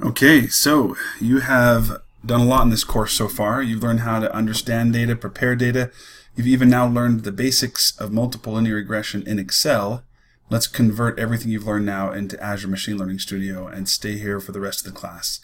Okay, so you have done a lot in this course so far. You've learned how to understand data, prepare data. You've even now learned the basics of multiple linear regression in Excel. Let's convert everything you've learned now into Azure Machine Learning Studio and stay here for the rest of the class.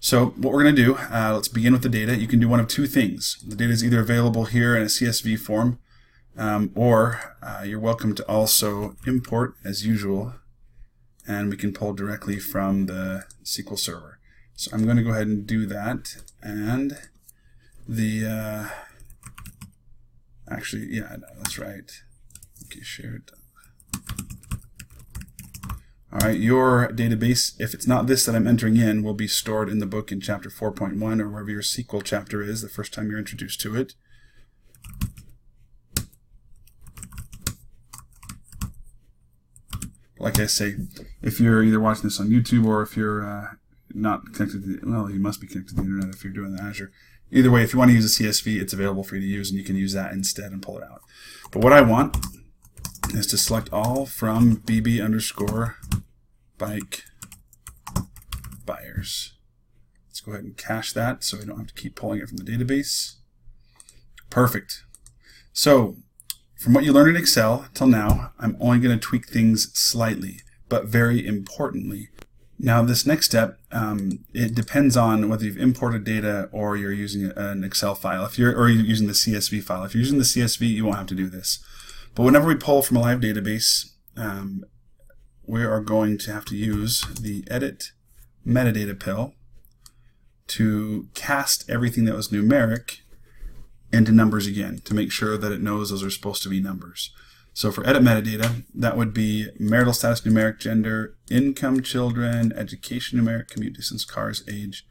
So what we're going to do, let's begin with the data. You can do one of two things. The data is either available here in a CSV form, or you're welcome to also import as usual, and we can pull directly from the SQL Server. So I'm going to go ahead and do that, and the actually, yeah, no, that's right. Okay, share it. All right, your database, if it's not this that I'm entering in, will be stored in the book in chapter 4.1 or wherever your SQL chapter is the first time you're introduced to it. Like I say, if you're either watching this on YouTube or if you're not connected to well, you must be connected to the internet if you're doing the Azure. Either way, if you want to use a CSV, it's available for you to use, and you can use that instead and pull it out. But what I want is to select all from bb underscore bike buyers. Let's go ahead and cache that so we don't have to keep pulling it from the database. Perfect. So from what you learned in Excel till now, I'm only going to tweak things slightly, but very importantly. Now this next step, it depends on whether you've imported data or you're using an Excel file. Or you're using the CSV file. If you're using the CSV, you won't have to do this. But whenever we pull from a live database, we are going to have to use the edit metadata pill to cast everything that was numeric into numbers again to make sure that it knows those are supposed to be numbers. So for edit metadata, that would be marital status numeric, gender, income, children, education numeric, commute distance, cars, age,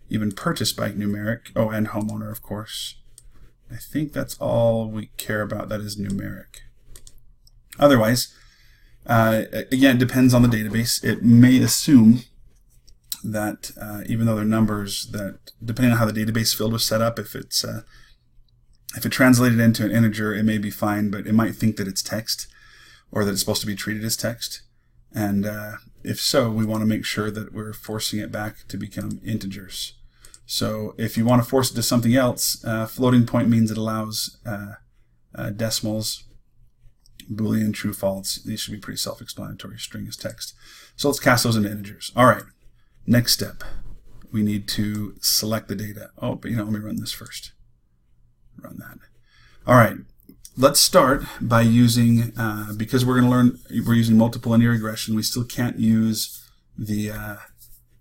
even purchase bike numeric, oh, and homeowner, of course. I think that's all we care about that is numeric. Otherwise, again, it depends on the database. It may assume that even though they're numbers, that depending on how the database field was set up, if it translated into an integer, it may be fine, but it might think that it's text or that it's supposed to be treated as text. And if so, we want to make sure that we're forcing it back to become integers. So if you want to force it to something else, floating point means it allows decimals, Boolean, true, false. These should be pretty self-explanatory. String is text. So let's cast those into integers. All right. Next step, we need to select the data. Oh, but let me run this first. Run that. All right. Let's start by using, because we're going to learn, we're using multiple linear regression, we still can't use the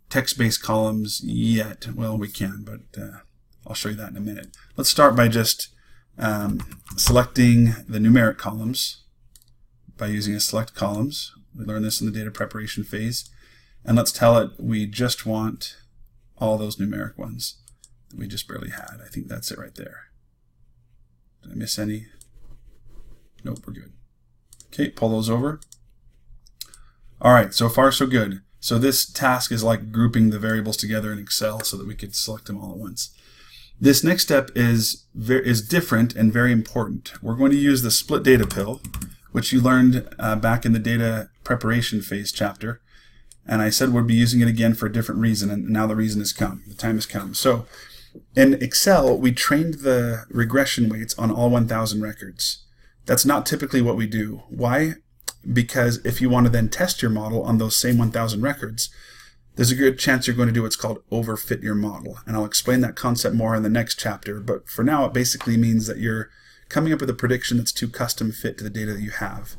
text-based columns yet. Well, we can, but I'll show you that in a minute. Let's start by just selecting the numeric columns by using a select columns. We learned this in the data preparation phase. And let's tell it we just want all those numeric ones that we just barely had. I think that's it right there. Did I miss any? Nope, we're good. Okay, pull those over. All right, so far so good. So this task is like grouping the variables together in Excel so that we could select them all at once. This next step is different and very important. We're going to use the split data pill, which you learned back in the data preparation phase chapter. And I said we'd be using it again for a different reason, and now the reason has come. The time has come. So in Excel, we trained the regression weights on all 1,000 records. That's not typically what we do. Why? Because if you want to then test your model on those same 1,000 records, there's a good chance you're going to do what's called overfit your model. And I'll explain that concept more in the next chapter. But for now, it basically means that you're coming up with a prediction that's too custom fit to the data that you have.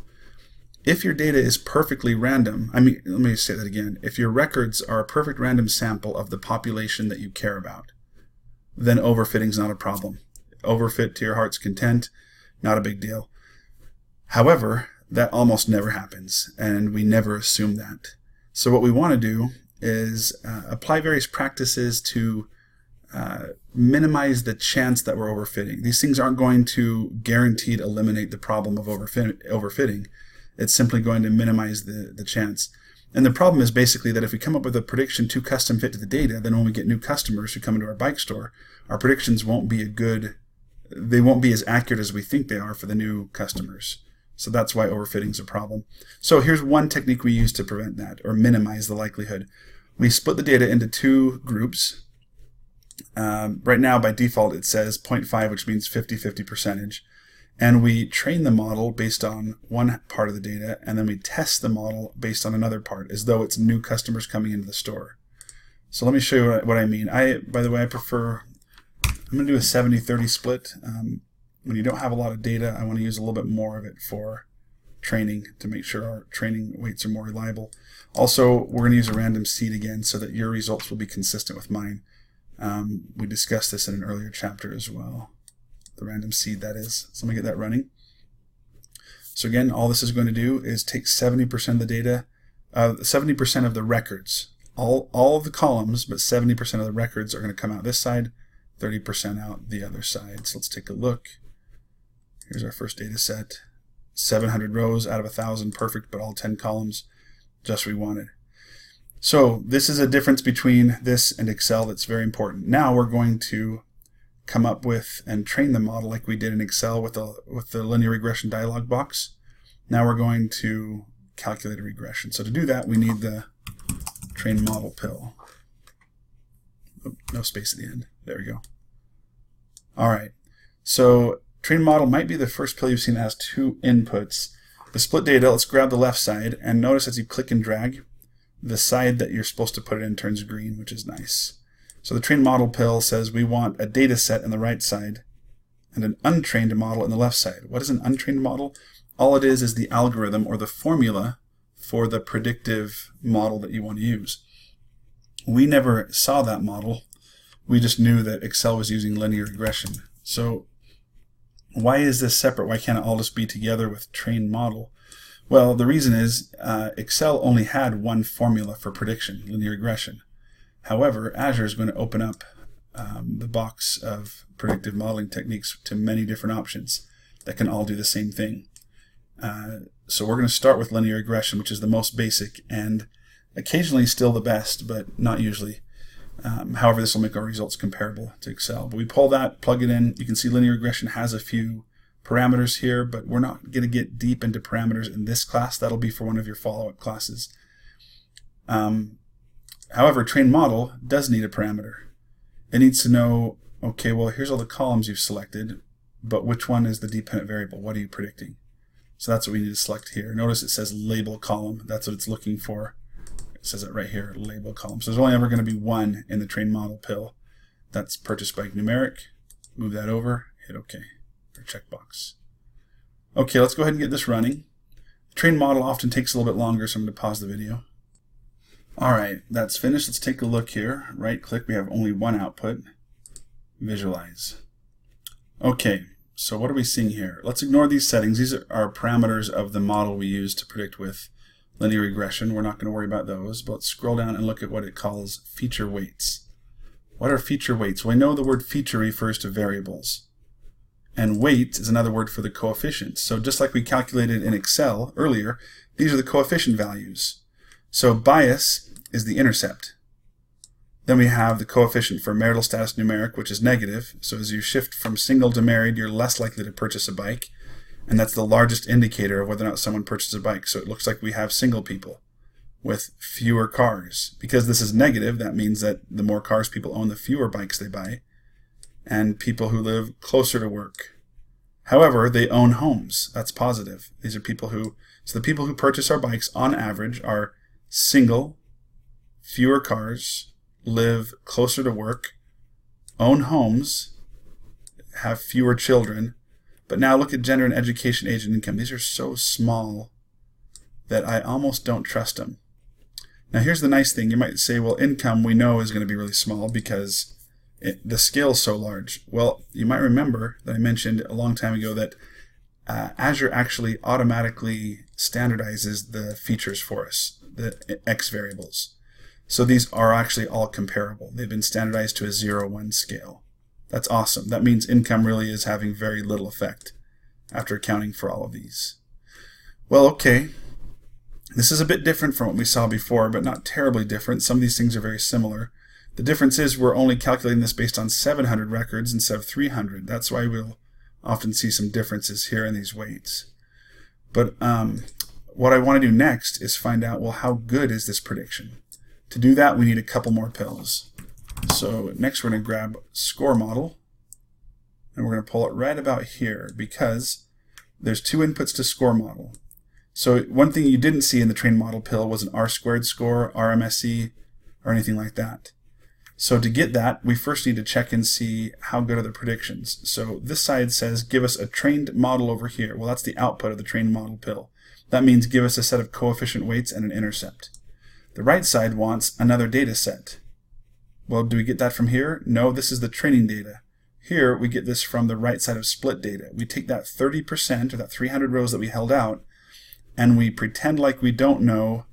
If your data is perfectly random, let me say that again. If your records are a perfect random sample of the population that you care about, then overfitting is not a problem. Overfit to your heart's content, not a big deal. However, that almost never happens, and we never assume that. So what we want to do is apply various practices to minimize the chance that we're overfitting. These things aren't going to guaranteed eliminate the problem of overfitting. It's simply going to minimize the chance. And the problem is basically that if we come up with a prediction too custom fit to the data, then when we get new customers who come into our bike store, our predictions won't be they won't be as accurate as we think they are for the new customers. So that's why overfitting is a problem. So here's one technique we use to prevent that or minimize the likelihood. We split the data into two groups. Right now, by default, it says 0.5, which means 50-50 percentage. And we train the model based on one part of the data, and then we test the model based on another part, as though it's new customers coming into the store. So let me show you what I mean. By the way, I'm going to do a 70-30 split. When you don't have a lot of data, I want to use a little bit more of it for training to make sure our training weights are more reliable. Also, we're going to use a random seed again so that your results will be consistent with mine. We discussed this in an earlier chapter as well. The random seed, that is. So let me get that running. So again, all this is going to do is take 70% of the data, 70% of the records, all of the columns, but 70% of the records are going to come out this side, 30% out the other side. So let's take a look. Here's our first data set. 700 rows out of 1,000, perfect, but all 10 columns, just what we wanted. So this is a difference between this and Excel that's very important. Now we're going to come up with and train the model like we did in Excel with the linear regression dialog box. Now we're going to calculate a regression. So to do that, we need the train model pill. Oh, no space at the end. There we go. All right. So train model might be the first pill you've seen that has two inputs. The split data, let's grab the left side, and notice as you click and drag, the side that you're supposed to put it in turns green, which is nice. So the train model pill says we want a data set on the right side and an untrained model on the left side. What is an untrained model? All it is the algorithm or the formula for the predictive model that you want to use. We never saw that model. We just knew that Excel was using linear regression. So why is this separate? Why can't it all just be together with train model? Well, the reason is Excel only had one formula for prediction, linear regression. However, Azure is going to open up the box of predictive modeling techniques to many different options that can all do the same thing. So we're going to start with linear regression, which is the most basic and occasionally still the best, but not usually. However, this will make our results comparable to Excel. But we pull that, plug it in. You can see linear regression has a few parameters here, but we're not going to get deep into parameters in this class. That'll be for one of your follow-up classes. However, train model does need a parameter. It needs to know, okay, well, here's all the columns you've selected, but which one is the dependent variable? What are you predicting? So that's what we need to select here. Notice it says label column. That's what it's looking for. It says it right here, label column. So there's only ever going to be one in the train model pill. That's purchased by numeric. Move that over, hit OK, or checkbox. Okay, let's go ahead and get this running. The train model often takes a little bit longer, so I'm going to pause the video. All right, that's finished. Let's take a look here. Right click, we have only one output. Visualize. Okay, so what are we seeing here? Let's ignore these settings. These are parameters of the model we use to predict with linear regression. We're not going to worry about those, but let's scroll down and look at what it calls feature weights. What are feature weights? Well, we know the word feature refers to variables, and weight is another word for the coefficients. So just like we calculated in Excel earlier, these are the coefficient values. So bias is the intercept. Then we have the coefficient for marital status numeric, which is negative. So as you shift from single to married, you're less likely to purchase a bike. And that's the largest indicator of whether or not someone purchases a bike. So it looks like we have single people with fewer cars. Because this is negative, that means that the more cars people own, the fewer bikes they buy. And people who live closer to work. However, they own homes. That's positive. These are people who, so the people who purchase our bikes on average are single, fewer cars, live closer to work, own homes, have fewer children. But now look at gender and education, age, and income. These are so small that I almost don't trust them. Now here's the nice thing. You might say, well, income we know is going to be really small because the scale is so large. Well, you might remember that I mentioned a long time ago that Azure actually automatically standardizes the features for us, the X variables. So these are actually all comparable. They've been standardized to a 0-1 scale. That's awesome. That means income really is having very little effect after accounting for all of these. Well, okay. This is a bit different from what we saw before, but not terribly different. Some of these things are very similar. The difference is we're only calculating this based on 700 records instead of 300. That's why we'll often see some differences here in these weights. But what I want to do next is find out, well, how good is this prediction? To do that, we need a couple more pills. So next we're going to grab score model, and we're going to pull it right about here because there's two inputs to score model. So one thing you didn't see in the train model pill was an R-squared score, RMSE, or anything like that. So to get that, we first need to check and see how good are the predictions. So this side says give us a trained model over here. Well, that's the output of the trained model pill. That means give us a set of coefficient weights and an intercept. The right side wants another data set. Well, do we get that from here? No, this is the training data. Here, we get this from the right side of split data. We take that 30%, or that 300 rows that we held out, and we pretend like we don't know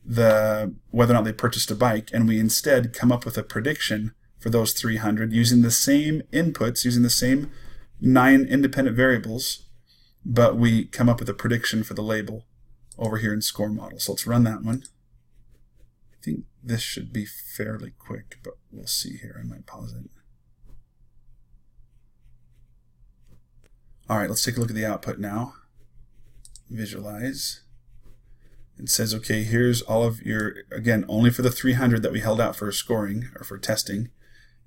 whether or not they purchased a bike, and we instead come up with a prediction for those 300 using the same inputs, using the same 9 independent variables, but we come up with a prediction for the label over here in score model. So let's run that one. I think this should be fairly quick, but we'll see here. I might pause it. All right, let's take a look at the output now. Visualize. It says, okay, here's all of your, again, only for the 300 that we held out for scoring or for testing.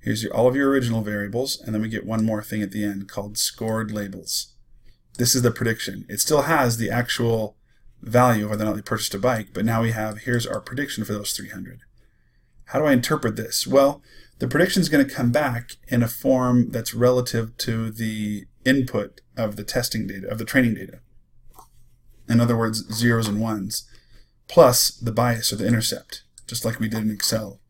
Here's all of your original variables, and then we get one more thing at the end called scored labels. This is the prediction. It still has the actual value of whether or not they purchased a bike, but now we have, here's our prediction for those 300. How do I interpret this? Well, the prediction is going to come back in a form that's relative to the input of the testing data, of the training data. In other words, zeros and ones, plus the bias or the intercept, just like we did in Excel.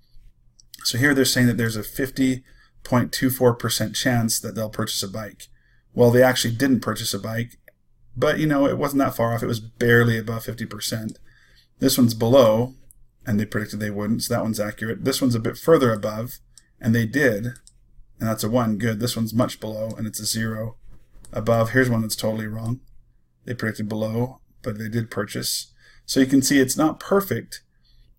So here they're saying that there's a 50.24% chance that they'll purchase a bike. Well, they actually didn't purchase a bike, but you know, it wasn't that far off. It was barely above 50%. This one's below, and they predicted they wouldn't, so that one's accurate. This one's a bit further above, and they did, and that's a 1, good. This one's much below, and it's a 0 above. Here's one that's totally wrong. They predicted below, but they did purchase. So you can see it's not perfect,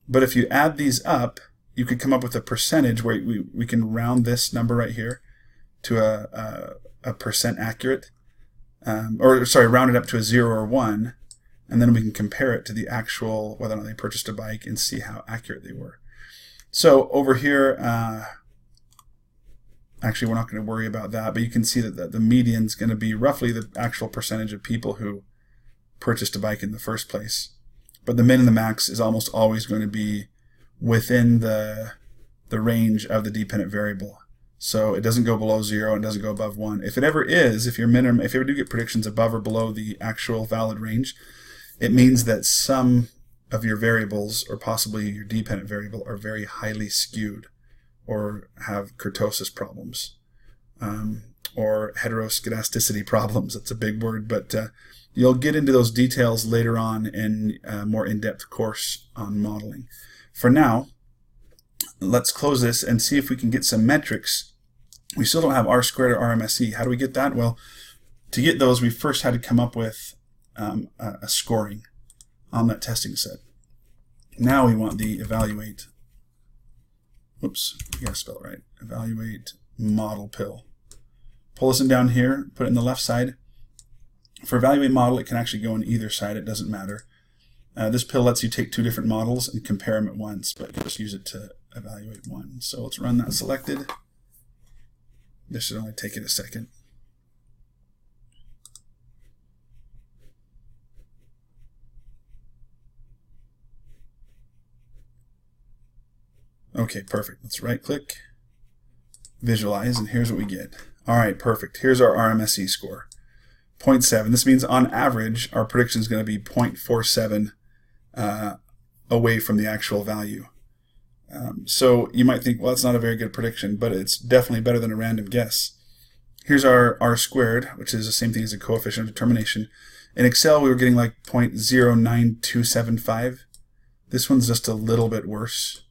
but if you add these up, you could come up with a percentage where we can round this number right here to a percent accurate, round it up to a 0 or 1, and then we can compare it to the actual, whether or not they purchased a bike, and see how accurate they were. So over here, actually we're not going to worry about that, but you can see that the median is going to be roughly the actual percentage of people who purchased a bike in the first place. But the min and the max is almost always going to be within the range of the dependent variable. So it doesn't go below 0 and doesn't go above 1. If it ever is, if you ever do get predictions above or below the actual valid range, it means that some of your variables, or possibly your dependent variable, are very highly skewed or have kurtosis problems, or heteroscedasticity problems. That's a big word, but you'll get into those details later on in a more in-depth course on modeling. For now, let's close this and see if we can get some metrics. We still don't have R-squared or RMSE. How do we get that? Well, to get those, we first had to come up with a scoring on that testing set. Now we want the evaluate. Oops, you gotta spell it right. Evaluate model pill. Pull this in down here, put it in the left side. For evaluate model, it can actually go on either side. It doesn't matter. This pill lets you take two different models and compare them at once, but you just use it to evaluate one. So let's run that selected. This should only take it a second. Okay, perfect. Let's right click, visualize, and here's what we get. All right, perfect. Here's our RMSE score, 0.7. This means on average, our prediction is going to be 0.47 away from the actual value. So you might think, well, that's not a very good prediction, but it's definitely better than a random guess. Here's our R-squared, which is the same thing as a coefficient of determination. In Excel, we were getting like 0.09275. This one's just a little bit worse.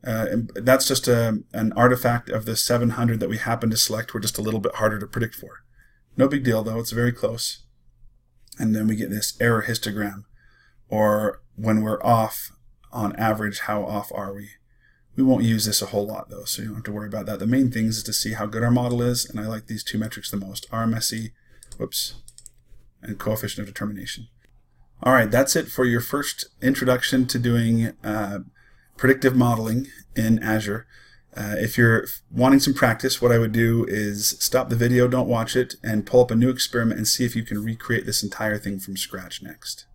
That's just an artifact of the 700 that we happen to select. We're just a little bit harder to predict for. No big deal, though. It's very close. And then we get this error histogram, or when we're off, on average, how off are we? We won't use this a whole lot, though, so you don't have to worry about that. The main thing is to see how good our model is, and I like these two metrics the most, RMSE, and coefficient of determination. All right, that's it for your first introduction to doing predictive modeling in Azure. If you're wanting some practice, what I would do is stop the video, don't watch it, and pull up a new experiment and see if you can recreate this entire thing from scratch next.